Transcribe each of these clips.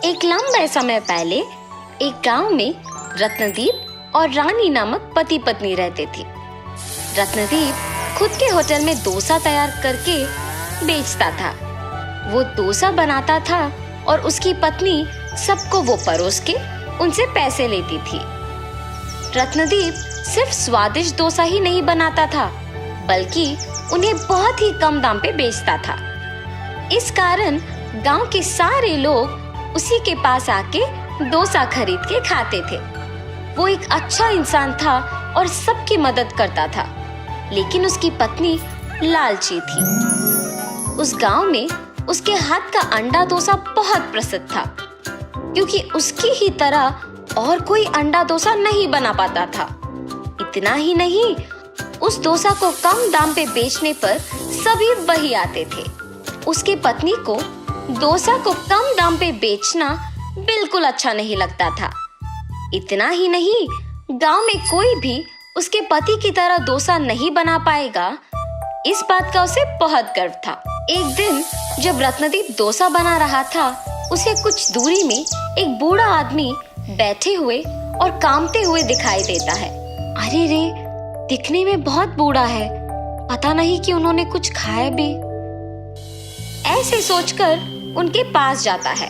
एक लंबे समय पहले एक गांव में रत्नदीप और रानी नामक पति पत्नी रहते थे। रत्नदीप खुद के होटल में डोसा तैयार करके बेचता था। वो डोसा बनाता था और उसकी पत्नी सबको वो परोस के उनसे पैसे लेती थी। रत्नदीप सिर्फ स्वादिष्ट डोसा ही नहीं बनाता था, बल्कि उन्हें बहुत ही कम दाम पे बेचता था। इस कारण गांव के सारे लोग उसी के पास आके डोसा खरीद के खाते थे। वो एक अच्छा इंसान था और सबकी मदद करता था, लेकिन उसकी पत्नी लालची थी। उस गांव में उसके हाथ का अंडा डोसा बहुत प्रसिद्ध था, क्योंकि उसकी ही तरह और कोई अंडा डोसा नहीं बना पाता था। इतना ही नहीं, उस डोसा को कम दाम पे बेचने पर सभी वही आते थे। उसके पत्नी को डोसा को कम दाम पे बेचना बिल्कुल अच्छा नहीं लगता था। इतना ही नहीं, गांव में कोई भी उसके पति की तरह डोसा नहीं बना पाएगा, इस बात का उसे बहुत गर्व था। एक दिन जब रत्नदीप डोसा बना रहा था, उसे कुछ दूरी में एक बूढ़ा आदमी बैठे हुए और कामते हुए दिखाई देता है। अरे रे, दिखने में बहुत बूढ़ा है, पता नहीं कि उन्होंने कुछ खाया भी। ऐसे सोचकर उनके पास जाता है।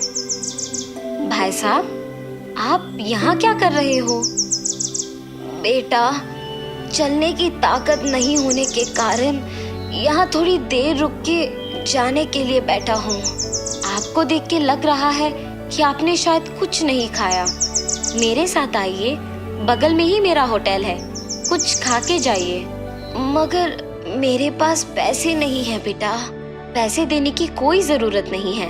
भाई साहब, आप यहाँ क्या कर रहे हो? बेटा, चलने की ताकत नहीं होने के कारण यहाँ थोड़ी देर रुक के जाने के लिए बैठा हूँ। आपको देख के लग रहा है कि आपने शायद कुछ नहीं खाया। मेरे साथ आइए, बगल में ही मेरा होटल है, कुछ खा के जाइए। मगर मेरे पास पैसे नहीं है बेटा। पैसे देने की कोई जरूरत नहीं है,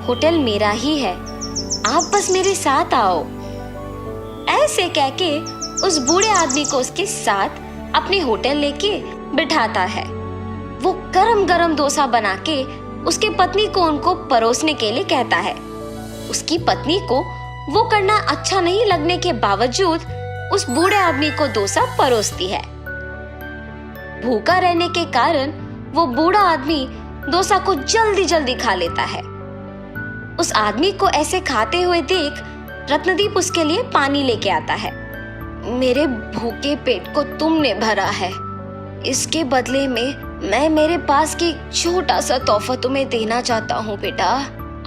होटल मेरा ही है, आप बस मेरे साथ आओ। ऐसे कहके उस बूढ़े आदमी को उसके साथ अपने होटल लेके बिठाता है। वो गरम गरम डोसा बना के उसके पत्नी को उनको परोसने के लिए कहता है। उसकी पत्नी को वो करना अच्छा नहीं लगने के बावजूद उस बूढ़े आदमी को डोसा परोसती है। भूखा रहने के कारण वो बूढ़ा आदमी डोसा को जल्दी जल्दी खा लेता है। उस आदमी को ऐसे खाते हुए देख रत्नदीप उसके लिए पानी लेके आता है। मेरे भूखे पेट को तुमने भरा है, इसके बदले में मैं मेरे पास की छोटा सा तोहफा तुम्हें देना चाहता हूँ बेटा।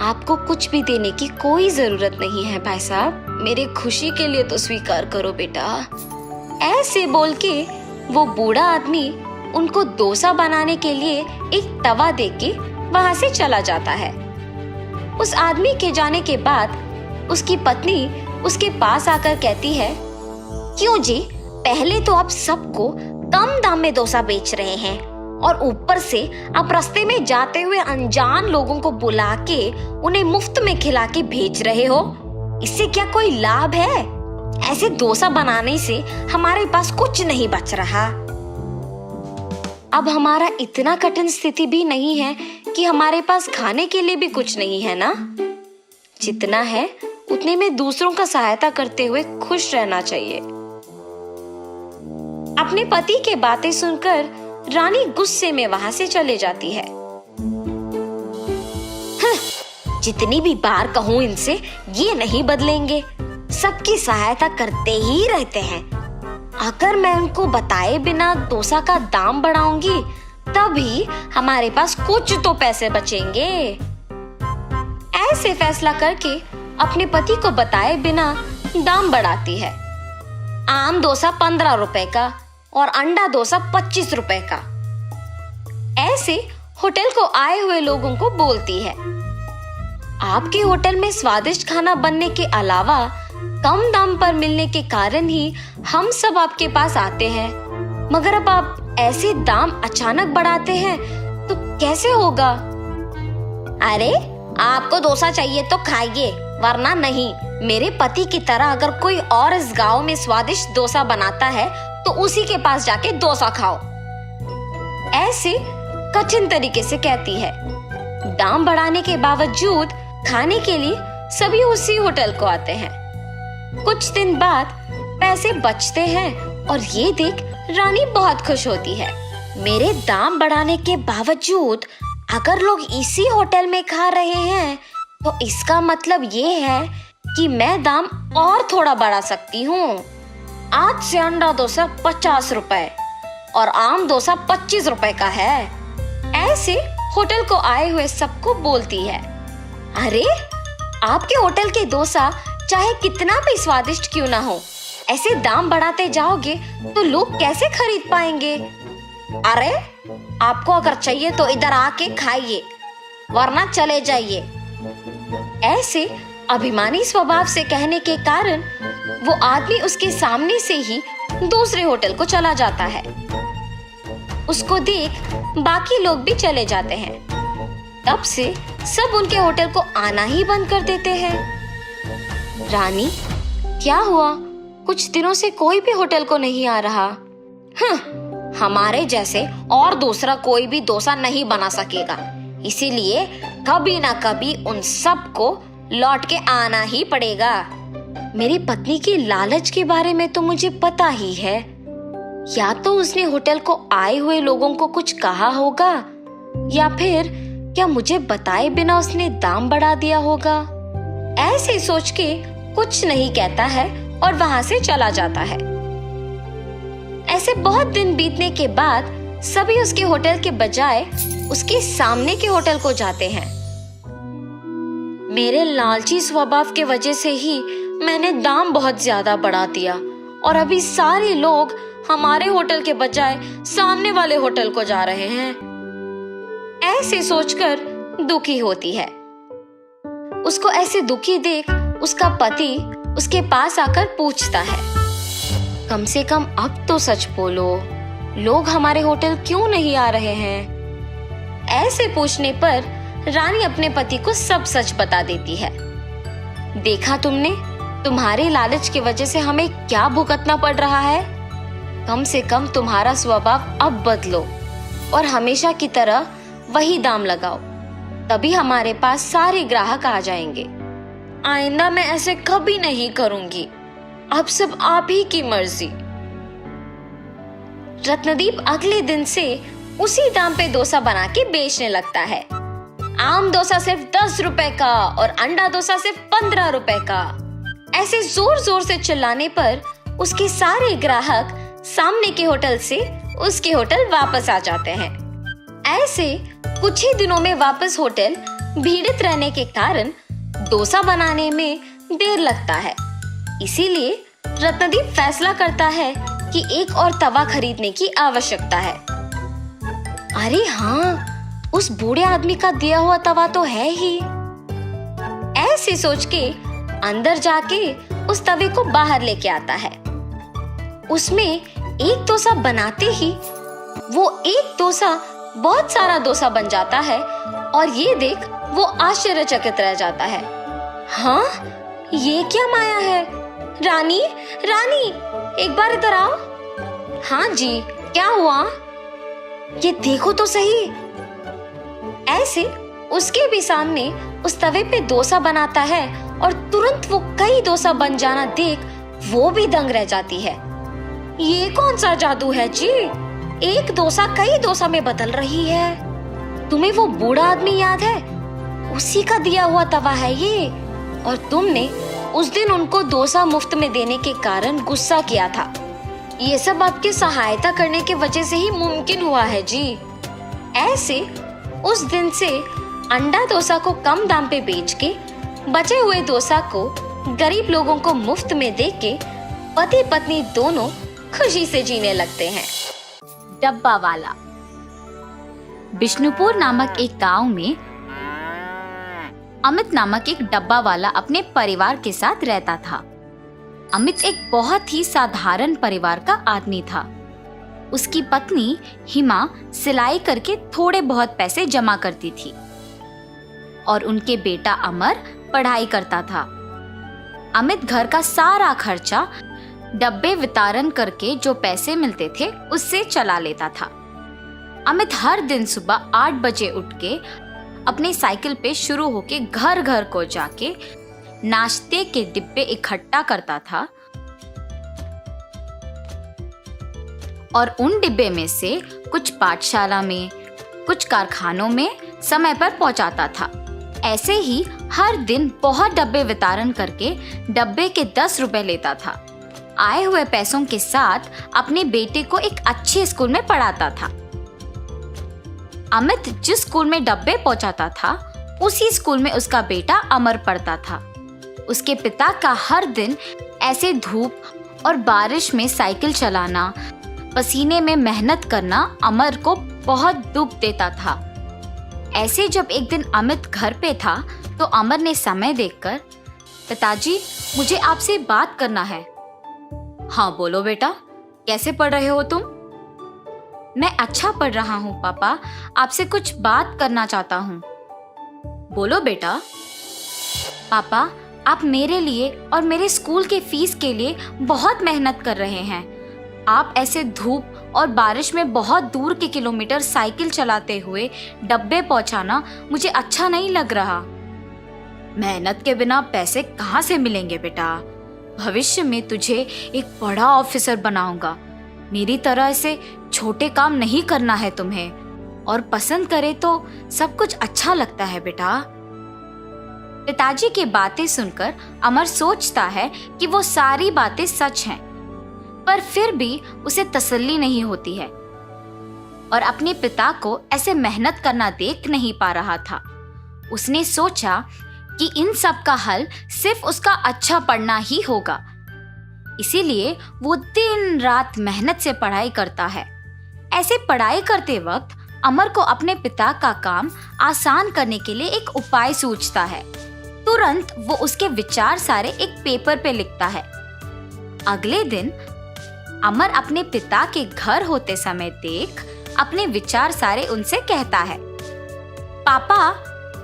आपको कुछ भी देने की कोई जरूरत नहीं है भाई साहब, मेरी खुशी के लिए तो स्वीकार करो बेटा। ऐसे बोल के वो बूढ़ा आदमी उनको डोसा बनाने के लिए एक तवा देके वहां से चला जाता है। उस आदमी के जाने के बाद उसकी पत्नी उसके पास आकर कहती है, क्यों जी, पहले तो आप सबको कम दाम में डोसा बेच रहे हैं और ऊपर से आप रास्ते में जाते हुए अनजान लोगों को बुला के उन्हें मुफ्त में खिला के भेज रहे हो। इससे क्या कोई लाभ है? ऐसे डोसा बनाने से हमारे पास कुछ नहीं बच रहा। अब हमारा इतना कठिन स्थिति भी नहीं है कि हमारे पास खाने के लिए भी कुछ नहीं है ना। जितना है उतने में दूसरों का सहायता करते हुए खुश रहना चाहिए। अपने पति के बातें सुनकर रानी गुस्से में वहां से चले जाती है। जितनी भी बार कहूं इनसे, ये नहीं बदलेंगे, सबकी सहायता करते ही रहते हैं। अगर मैं उनको बताए बिना डोसा का दाम बढ़ाऊंगी, तभी हमारे पास कुछ तो पैसे बचेंगे। ऐसे फैसला करके अपने पति को बताए बिना दाम बढ़ाती है। आम डोसा 15 रुपए का और अंडा डोसा 25 रुपए का। ऐसे होटल को आए हुए लोगों को बोलती है, आपके होटल में स्वादिष्ट खाना बनने के अलावा कम दाम पर मिलने के कारण ही हम सब आपके पास आते हैं, मगर अब आप ऐसे दाम अचानक बढ़ाते हैं तो कैसे होगा? अरे, आपको डोसा चाहिए तो खाइए, वरना नहीं। मेरे पति की तरह अगर कोई और इस गांव में स्वादिष्ट डोसा बनाता है तो उसी के पास जाके डोसा खाओ। ऐसे कठिन तरीके से कहती है। दाम बढ़ाने के बावजूद खाने के लिए सभी उसी होटल को आते हैं। कुछ दिन बाद पैसे बचते हैं और ये देख रानी बहुत खुश होती है। मेरे दाम बढ़ाने के बावजूद अगर लोग इसी होटल में खा रहे हैं तो इसका मतलब ये है कि मैं दाम और थोड़ा बढ़ा सकती हूँ। आज से अंडा डोसा 50 रुपए और आम डोसा 25 रुपए का है। ऐसे होटल को आए हुए सबको बोलती है। अरे, आपके होटल के डोसा चाहे कितना भी स्वादिष्ट क्यों ना हो, ऐसे दाम बढ़ाते जाओगे तो लोग कैसे खरीद पाएंगे? अरे, आपको अगर चाहिए तो इधर आके खाइए, वरना चले जाइए। ऐसे अभिमानी स्वभाव से कहने के कारण वो आदमी उसके सामने से ही दूसरे होटल को चला जाता है। उसको देख बाकी लोग भी चले जाते हैं। तब से सब उनके होटल को आना ही बंद कर देते हैं। रानी, क्या हुआ? कुछ दिनों से कोई भी होटल को नहीं आ रहा। हमारे जैसे और दूसरा कोई भी डोसा नहीं बना सकेगा, इसीलिए कभी ना कभी उन सबको लौट के आना ही पड़ेगा। मेरी पत्नी की लालच के बारे में तो मुझे पता ही है। या तो उसने होटल को आए हुए लोगों को कुछ कहा होगा, या फिर क्या मुझे बताए बिना उसने दाम बढ़ा दिया होगा। ऐसे सोच के कुछ नहीं कहता है और वहां से चला जाता है। ऐसे बहुत दिन बीतने के बाद सभी उसके होटल के बजाय उसके सामने के होटल को जाते हैं। मेरे लालची स्वभाव के वजह से ही मैंने दाम बहुत ज्यादा बढ़ा दिया और अभी सारे लोग हमारे होटल के बजाय सामने वाले होटल को जा रहे हैं। ऐसे सोचकर दुखी होती है। उसको ऐसे दुखी देख उसका पति उसके पास आकर पूछता है, कम से कम अब तो सच बोलो, लोग हमारे होटल क्यों नहीं आ रहे हैं? ऐसे पूछने पर रानी अपने पति को सब सच बता देती है। देखा तुमने, तुम्हारे लालच की वजह से हमें क्या भुगतना पड़ रहा है। कम से कम तुम्हारा स्वभाव अब बदलो और हमेशा की तरह वही दाम लगाओ, तभी हमारे पास सारे ग्राहक आ जाएंगे। आइंदा मैं ऐसे कभी नहीं करूंगी। अब सब आप ही की मर्जी। रत्नदीप अगले दिन से उसी दाम पे डोसा बना के बेचने लगता है। आम डोसा सिर्फ 10 रुपए का और अंडा डोसा सिर्फ 15 रुपए का। ऐसे जोर जोर से चिल्लाने पर उसके सारे ग्राहक सामने के होटल से उसके होटल वापस आ जाते हैं। ऐसे कुछ ही दिनों में वापस होटल भीड़ित रहने के कारण डोसा बनाने में देर लगता है। इसीलिए रत्नदीप फैसला करता है कि एक और तवा खरीदने की आवश्यकता है। अरे हाँ, उस बूढ़े आदमी का दिया हुआ तवा तो है ही। ऐसे सोच के अंदर जाके उस तवे को बाहर लेके आता है। उसमें एक डोसा बनाते ही वो एक डोसा बहुत सारा डोसा बन जाता है और ये देख वो आश्चर्यचकित रह जाता है। हाँ, ये क्या माया है? रानी, रानी, एक बार इधर आओ। हाँ जी, क्या हुआ? ये देखो तो सही। ऐसे उसके भी सामने उस तवे पे डोसा बनाता है और तुरंत वो कई डोसा बन जाना देख वो भी दंग रह जाती है। ये कौन सा जादू है जी? एक डोसा कई डोसा में बदल रही है। तुम्हें वो बूढ़ा आदमी याद है? उसी का दिया हुआ तवा है ये। और तुमने उस दिन उनको डोसा मुफ्त में देने के कारण गुस्सा किया था। ये सब आपकी सहायता करने की वजह से ही मुमकिन हुआ है जी। ऐसे उस दिन से अंडा डोसा को कम दाम पे बेच के बचे हुए डोसा को गरीब लोगों को मुफ्त में दे के पति पत्नी दोनों खुशी से जीने लगते हैं। डब्बा वाला। बिष्णुपुर नामक एक गांव में अमित नामक एक डब्बा वाला अपने परिवार के साथ रहता था। अमित एक बहुत ही साधारण परिवार का आदमी था। उसकी पत्नी हिमा सिलाई करके थोड़े बहुत पैसे जमा करती थी और उनके बेटा अमर पढ़ाई करता था। अमित घर का सारा खर्चा डब्बे वितरण करके जो पैसे मिलते थे उससे चला लेता था। अमित हर दिन सुबह 8 बजे उठ के अपनी साइकिल पे शुरू होके घर घर को जाके नाश्ते के डिब्बे इकट्ठा करता था और उन डिब्बे में से कुछ पाठशाला में, कुछ कारखानों में समय पर पहुंचाता था। ऐसे ही हर दिन बहुत डब्बे वितरण करके डब्बे के 10 रुपए लेता था। आए हुए पैसों के साथ अपने बेटे को एक अच्छे स्कूल में पढ़ाता था। अमित जिस स्कूल में डब्बे पहुंचाता था, उसी स्कूल में उसका बेटा अमर पढ़ता था। उसके पिता का हर दिन ऐसे धूप और बारिश में साइकिल चलाना, पसीने में मेहनत करना अमर को बहुत दुख देता था। ऐसे जब एक दिन अमित घर पे था तो अमर ने समय देखकर, पिताजी मुझे आपसे बात करना है। हाँ बोलो बेटा, कैसे पढ़ रहे हो तुम? मैं अच्छा पढ़ रहा हूँ पापा, आपसे कुछ बात करना चाहता हूँ। बोलो बेटा। पापा, आप मेरे लिए और मेरे स्कूल के फीस के लिए बहुत मेहनत कर रहे हैं। आप ऐसे धूप और बारिश में बहुत दूर के किलोमीटर साइकिल चलाते हुए डब्बे पहुंचाना मुझे अच्छा नहीं लग रहा। मेहनत के बिना पैसे कहाँ से मिलेंगे बेटा? भविष्य में तुझे एक बड़ा ऑफिसर बनाऊंगा। मेरी तरह ऐसे छोटे काम नहीं करना है तुम्हें, और पसंद करे तो सब कुछ अच्छा लगता है बेटा। पिताजी की बातें सुनकर अमर सोचता है कि वो सारी बातें सच हैं, पर फिर भी उसे तसल्ली नहीं होती है और अपने पिता को ऐसे मेहनत करना देख नहीं पा रहा था। उसने सोचा कि इन सब का हल सिर्फ उसका अच्छा पढ़ना ही होगा। इसीलिए वो दिन रात मेहनत से पढ़ाई करता है। ऐसे पढ़ाई करते वक्त अमर को अपने पिता का काम आसान करने के लिए एक उपाय सूझता है। तुरंत वो उसके विचार सारे एक पेपर पे लिखता है। अगले दिन अमर अपने पिता के घर होते समय देख अपने विचार सारे उनसे कहता है, पापा,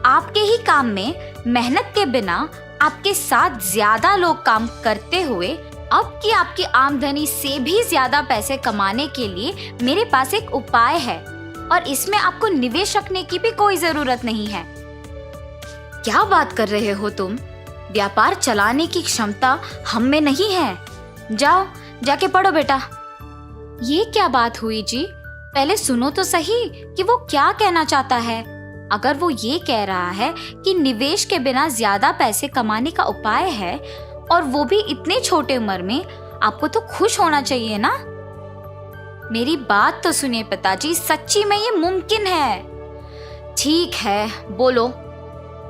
आपके ही काम में मेहनत के बिना आपके साथ ज्यादा लोग काम करते हुए अब की आपकी आमदनी से भी ज्यादा पैसे कमाने के लिए मेरे पास एक उपाय है, और इसमें आपको निवेश रखने की भी कोई जरूरत नहीं है। क्या बात कर रहे हो तुम? व्यापार चलाने की क्षमता हम में नहीं है। जाओ जाके पढ़ो बेटा। ये क्या बात हुई जी? पहले सुनो तो सही कि वो क्या कहना चाहता है। अगर वो ये कह रहा है कि निवेश के बिना ज्यादा पैसे कमाने का उपाय है, और वो भी इतने छोटे उम्र में, आपको तो खुश होना चाहिए ना। मेरी बात तो सुनिए पिताजी, सच्ची में ये मुमकिन है। ठीक है, बोलो,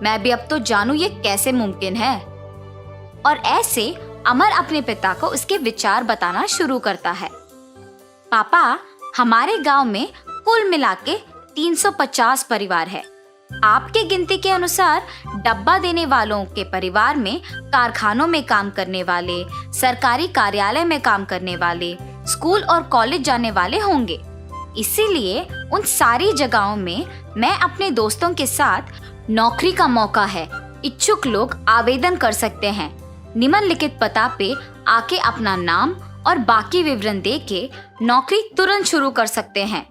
मैं भी अब तो जानूं ये कैसे मुमकिन है। और ऐसे अमर अपने पिता को उसके विचार बताना शुरू करता है। पापा, हमारे गांव में कुल मिला के 350 परिवार है। आपके गिनती के अनुसार डब्बा देने वालों के परिवार में कारखानों में काम करने वाले, सरकारी कार्यालय में काम करने वाले, स्कूल और कॉलेज जाने वाले होंगे। इसीलिए उन सारी जगहों में मैं अपने दोस्तों के साथ नौकरी का मौका है। इच्छुक लोग आवेदन कर सकते हैं। निम्नलिखित पता पे आके अपना नाम और बाकी विवरण दे के नौकरी तुरंत शुरू कर सकते हैं।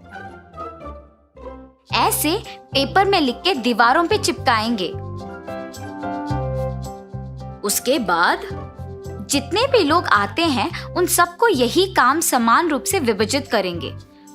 ऐसे पेपर में लिख के दीवारों पे चिपकाएंगे। उसके बाद जितने भी लोग आते हैं उन सबको यही काम समान रूप से विभाजित करेंगे।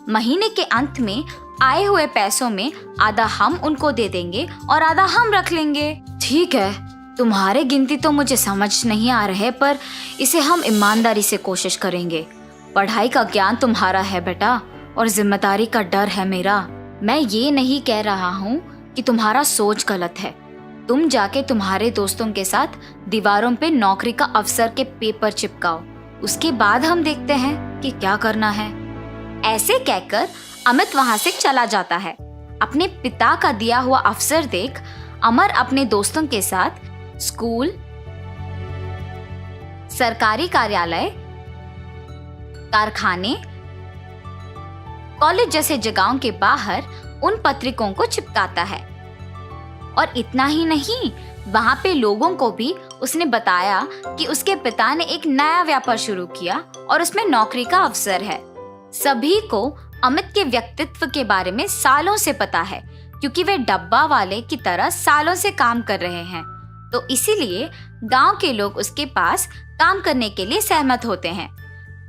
महीने के अंत में आए हुए पैसों में आधा हम उनको दे देंगे और आधा हम रख लेंगे। ठीक है, तुम्हारे गिनती तो मुझे समझ नहीं आ रहे, पर इसे हम ईमानदारी से कोशिश करेंगे। पढ़ाई का ज्ञान तुम्हारा है बेटा, और जिम्मेदारी का डर है मेरा। मैं ये नहीं कह रहा हूँ कि तुम्हारा सोच गलत है। तुम जाके तुम्हारे दोस्तों के साथ दीवारों पे नौकरी का अवसर के पेपर चिपकाओ, उसके बाद हम देखते हैं कि क्या करना है। ऐसे कहकर अमित वहां से चला जाता है। अपने पिता का दिया हुआ अवसर देख अमर अपने दोस्तों के साथ स्कूल, सरकारी कार्यालय, कारखाने, कॉलेज जैसे जगहों के बाहर उन पत्रिकों को चिपकाता है। और इतना ही नहीं, वहां पे लोगों को भी उसने बताया कि उसके पिता ने एक नया व्यापार शुरू किया और उसमें नौकरी का अवसर है। सभी को अमित के व्यक्तित्व के बारे में सालों से पता है, क्योंकि वे डब्बा वाले की तरह सालों से काम कर रहे हैं। तो इसीलिए गांव के लोग उसके पास काम करने के लिए सहमत होते हैं।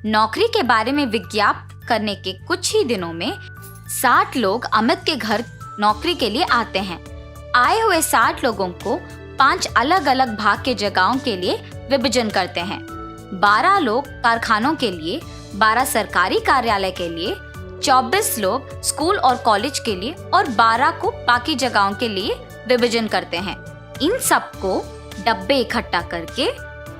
नौकरी के बारे में विज्ञापन करने के कुछ ही दिनों में 60 लोग अमित के घर नौकरी के लिए आते हैं। आए हुए 60 लोगों को 5 अलग अलग भाग के जगहों के लिए विभाजन करते हैं। 12 लोग कारखानों के लिए, 12 सरकारी कार्यालय के लिए, 24 लोग स्कूल और कॉलेज के लिए और 12 को बाकी जगहों के लिए विभाजन करते हैं। इन सबको डब्बे इकट्ठा करके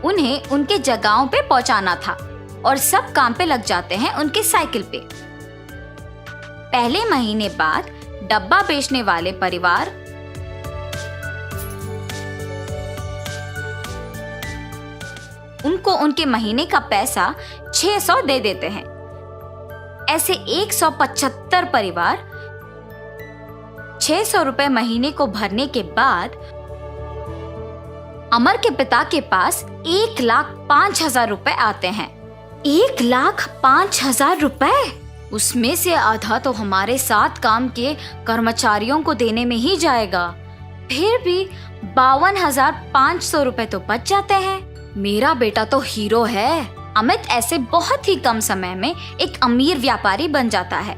उन्हें उनके जगहों पे पहुंचाना था और सब काम पे लग जाते हैं उनके साइकिल पे। पहले महीने बाद डब्बा बेचने वाले परिवार उनको उनके महीने का पैसा 600 दे देते हैं। ऐसे 175 परिवार 600 रुपए महीने को भरने के बाद अमर के पिता के पास 1,05,000 रुपए आते हैं। 1,05,000 रुपए? उसमें से आधा तो हमारे साथ काम के कर्मचारियों को देने में ही जाएगा। फिर भी 52,500 रुपए तो बच जाते हैं। मेरा बेटा तो हीरो है। अमित ऐसे बहुत ही कम समय में एक अमीर व्यापारी बन जाता है।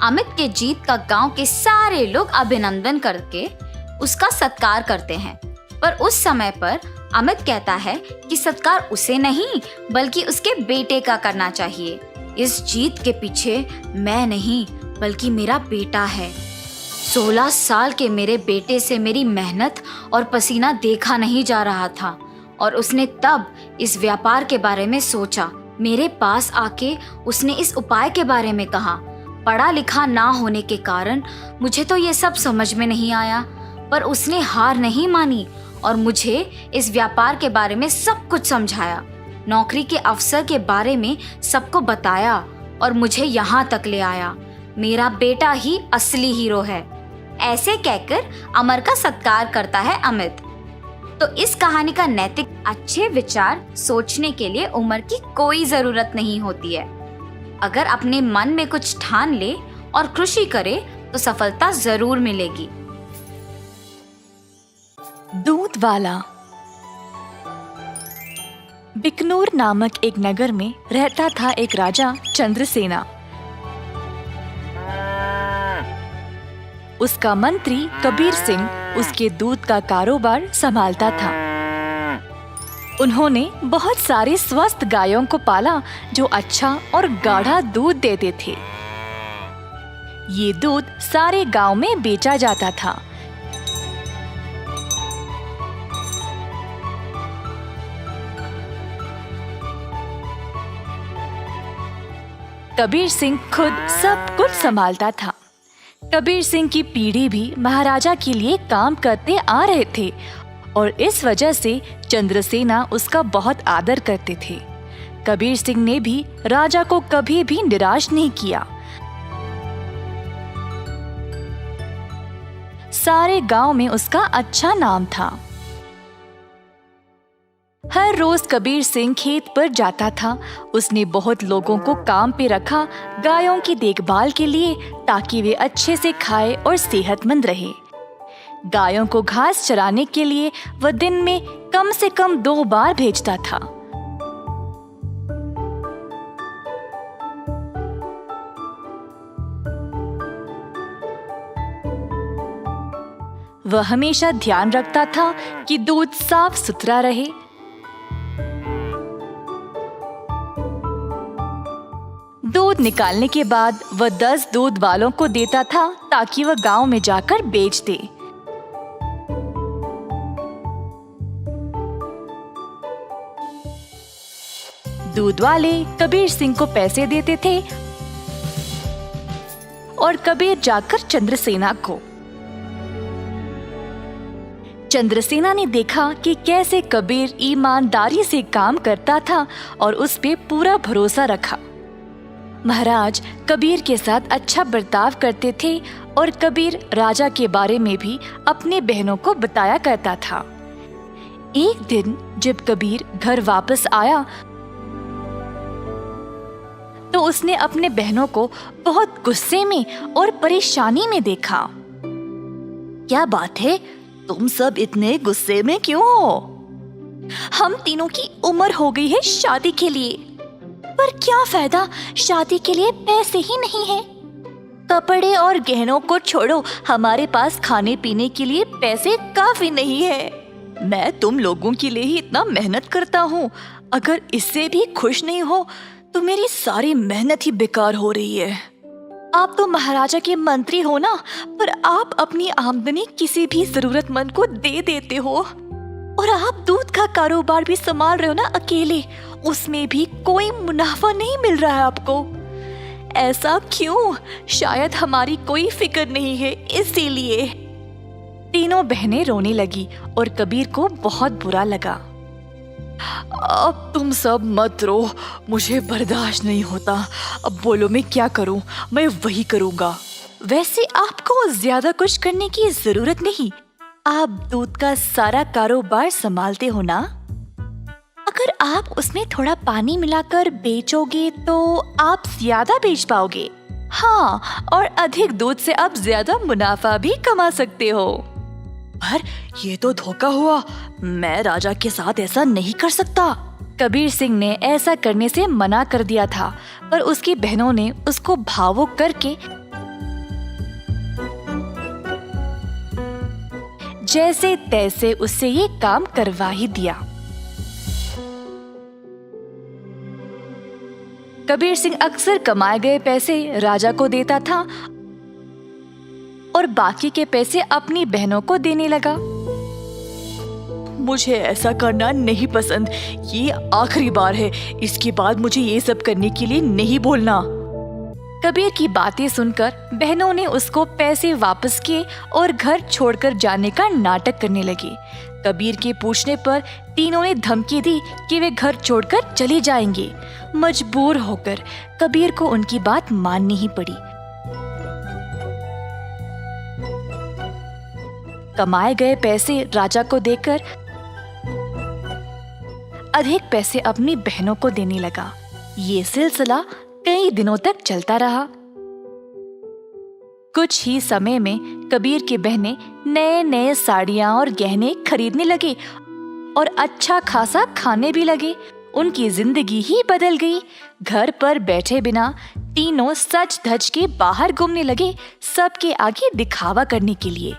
अमित के जीत का गांव के सारे लोग अभिनंदन करके उसका सत्कार करते हैं, पर उस समय पर अमित कहता है कि सत्कार उसे नहीं बल्कि उसके बेटे का करना चाहिए। इस जीत के पीछे मैं नहीं बल्कि मेरा बेटा है। 16 साल के मेरे बेटे से मेरी मेहनत और पसीना देखा नहीं जा रहा था और उसने तब इस व्यापार के बारे में सोचा। मेरे पास आके उसने इस उपाय के बारे में कहा। पढ़ा लिखा ना होने के कारण मुझे तो ये सब समझ में नहीं आया, पर उसने हार नहीं मानी और मुझे इस व्यापार के बारे में सब कुछ समझाया, नौकरी के अवसर के बारे में सबको बताया और मुझे यहाँ तक ले आया। मेरा बेटा ही असली हीरो है। ऐसे कहकर अमर का सत्कार करता है अमित। तो इस कहानी का नैतिक अच्छे विचार सोचने के लिए उम्र की कोई जरूरत नहीं होती है। अगर अपने मन में कुछ ठान ले और कृषि करे तो सफलता जरूर मिलेगी। दूध वाला। बिकनूर नामक एक नगर में रहता था एक राजा चंद्रसेना। उसका मंत्री कबीर सिंह उसके दूध का कारोबार संभालता था। उन्होंने बहुत सारे स्वस्थ गायों को पाला जो अच्छा और गाढ़ा दूध देते थे। ये दूध सारे गांव में बेचा जाता था। कबीर सिंह खुद सब कुछ संभालता था। कबीर सिंह की पीढ़ी भी महाराजा के लिए काम करते आ रहे थे और इस वजह से चंद्रसेना उसका बहुत आदर करते थे। कबीर सिंह ने भी राजा को कभी भी निराश नहीं किया। सारे गांव में उसका अच्छा नाम था। हर रोज कबीर सिंह खेत पर जाता था। उसने बहुत लोगों को काम पे रखा गायों की देखभाल के लिए, ताकि वे अच्छे से खाए और सेहतमंद रहे। गायों को घास चराने के लिए वह दिन में कम से कम 2 बार भेजता था। वह हमेशा ध्यान रखता था कि दूध साफ सुथरा रहे। दूध निकालने के बाद वह 10 दूध वालों को देता था ताकि वह गांव में जाकर बेच दे। दूध वाले कबीर सिंह को पैसे देते थे और कबीर जाकर चंद्रसेना को। चंद्रसेना ने देखा कि कैसे कबीर ईमानदारी से काम करता था और उस पे पूरा भरोसा रखा। महाराज कबीर के साथ अच्छा बर्ताव करते थे और कबीर राजा के बारे में भी अपनी बहनों को बताया करता था। एक दिन जब कबीर घर वापस आया तो उसने अपने बहनों को बहुत गुस्से में और परेशानी में देखा। क्या बात है, तुम सब इतने गुस्से में क्यों हो? हम तीनों की उम्र हो गई है शादी के लिए, पर क्या फायदा, शादी के लिए पैसे ही नहीं है। कपड़े और गहनों को छोड़ो, हमारे पास खाने पीने के लिए पैसे काफी नहीं है। मैं तुम लोगों के लिए ही इतना मेहनत करता हूँ, अगर इससे भी खुश नहीं हो तो मेरी सारी मेहनत ही बेकार हो रही है। आप तो महाराजा के मंत्री हो ना, पर आप अपनी आमदनी किसी भी जरूरतमंद को दे देते हो। और आप दूध का कारोबार भी संभाल रहे हो ना अकेले, उसमें भी कोई मुनाफा नहीं मिल रहा है आपको। ऐसा क्यों? शायद हमारी कोई फिक्र नहीं है इसीलिए। तीनों बहनें रोने लगी और कबीर को बहुत बुरा लगा। अब तुम सब मत रो, मुझे बर्दाश्त नहीं होता। अब बोलो मैं क्या करूं? मैं वही करूंगा। वैसे आपको ज्यादा कुछ करने की जरूरत नहीं, आप दूध का सारा कारोबार संभालते हो ना। अगर आप उसमें थोड़ा पानी मिलाकर बेचोगे तो आप ज्यादा बेच पाओगे। हाँ, और अधिक दूध से आप ज्यादा मुनाफा भी कमा सकते हो। पर ये तो धोखा हुआ, मैं राजा के साथ ऐसा नहीं कर सकता। कबीर सिंह ने ऐसा करने से मना कर दिया था, पर उसकी बहनों ने उसको भावुक करके जैसे तैसे उससे ये काम करवा ही दिया। कबीर सिंह अक्सर कमाए गए पैसे राजा को देता था और बाकी के पैसे अपनी बहनों को देने लगा। मुझे ऐसा करना नहीं पसंद, ये आखिरी बार है, इसके बाद मुझे ये सब करने के लिए नहीं बोलना। कबीर की बातें सुनकर बहनों ने उसको पैसे वापस किए और घर छोड़कर जाने का नाटक करने लगी। कबीर के पूछने पर तीनों ने धमकी दी कि वे घर छोड़कर चले जाएंगे। मजबूर होकर कबीर को उनकी बात माननी ही पड़ी। कमाए गए पैसे राजा को देकर अधिक पैसे अपनी बहनों को देने लगा। ये सिलसिला कई दिनों तक चलता रहा। कुछ ही समय में कबीर की बहनें नए नए साड़ियां और गहने खरीदने लगे और अच्छा खासा खाने भी लगे। उनकी जिंदगी ही बदल गई। घर पर बैठे बिना तीनों सज धज के बाहर घूमने लगे, सबके आगे दिखावा करने के लिए।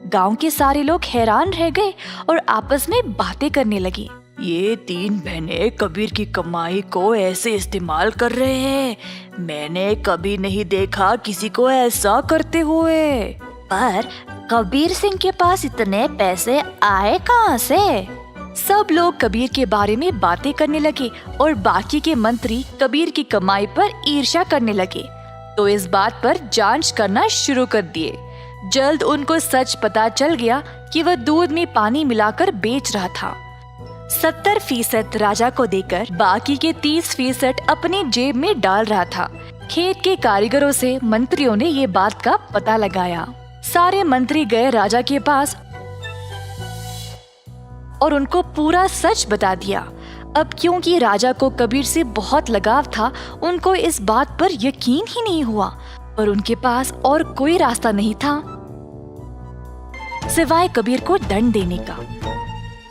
गांव के सारे लोग हैरान रह गए और आपस में बातें करने लगे। ये तीन बहनें कबीर की कमाई को ऐसे इस्तेमाल कर रहे हैं, मैंने कभी नहीं देखा किसी को ऐसा करते हुए। पर कबीर सिंह के पास इतने पैसे आए कहाँ से? सब लोग कबीर के बारे में बातें करने लगे और बाकी के मंत्री कबीर की कमाई पर ईर्ष्या करने लगे, तो इस बात पर जांच करना शुरू कर दिए। जल्द उनको सच पता चल गया कि वह दूध में पानी मिलाकर बेच रहा था। 70% राजा को देकर बाकी के 30% अपनी जेब में डाल रहा था। खेत के कारीगरों से मंत्रियों ने ये बात का पता लगाया। सारे मंत्री गए राजा के पास और उनको पूरा सच बता दिया। अब क्योंकि राजा को कबीर से बहुत लगाव था, उनको इस बात पर यकीन ही नहीं हुआ, पर उनके पास और कोई रास्ता नहीं था सिवाय कबीर को दंड देने का।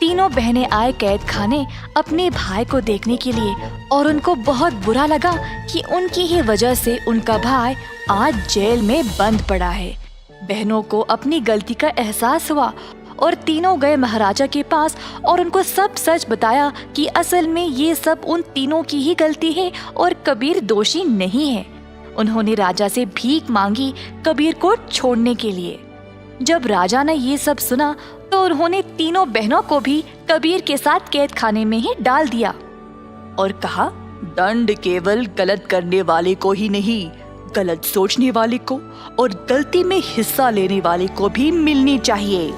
तीनों बहनें आए कैद खाने अपने भाई को देखने के लिए और उनको बहुत बुरा लगा कि उनकी ही वजह से उनका भाई आज जेल में बंद पड़ा है। बहनों को अपनी गलती का एहसास हुआ और तीनों गए महाराजा के पास और उनको सब सच बताया कि असल में ये सब उन तीनों की ही गलती है और कबीर दोषी नहीं है। उन्होंने राजा से भीख मांगी कबीर को छोड़ने के लिए। जब राजा ने ये सब सुना तो उन्होंने तीनों बहनों को भी कबीर के साथ कैद खाने में ही डाल दिया और कहा, दंड केवल गलत करने वाले को ही नहीं, गलत सोचने वाले को और गलती में हिस्सा लेने वाले को भी मिलनी चाहिए।